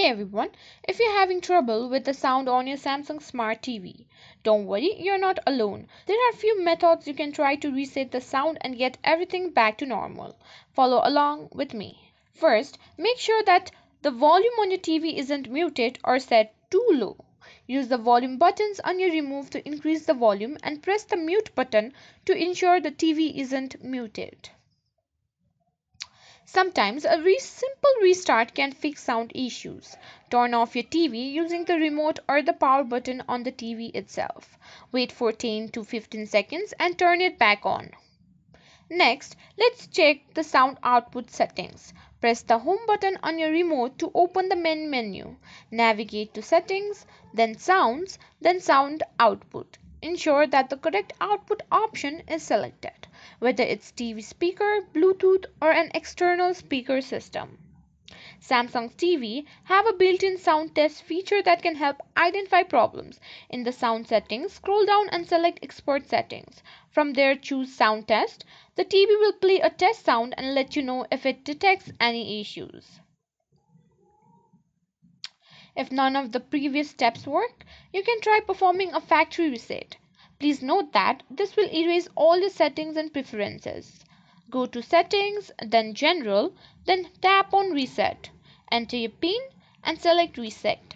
Hey everyone, if you're having trouble with the sound on your Samsung Smart TV, don't worry, you're not alone. There are a few methods you can try to reset the sound and get everything back to normal. Follow along with me. First, make sure that the volume on your TV isn't muted or set too low. Use the volume buttons on your remote to increase the volume and press the mute button to ensure the TV isn't muted. Sometimes a simple restart can fix sound issues. Turn off your TV using the remote or the power button on the TV itself. Wait for 10 to 15 seconds and turn it back on. Next, let's check the sound output settings. Press the home button on your remote to open the main menu. Navigate to settings, then sounds, then sound output. Ensure that the correct output option is selected, whether it's TV speaker, Bluetooth, or an external speaker system. Samsung's TV have a built-in sound test feature that can help identify problems. In the sound settings, scroll down and select export settings. From there, choose sound test. The TV will play a test sound and let you know if it detects any issues. If none of the previous steps work, you can try performing a factory reset. Please note that this will erase all your settings and preferences. Go to Settings, then General, then tap on Reset. Enter your PIN and select Reset.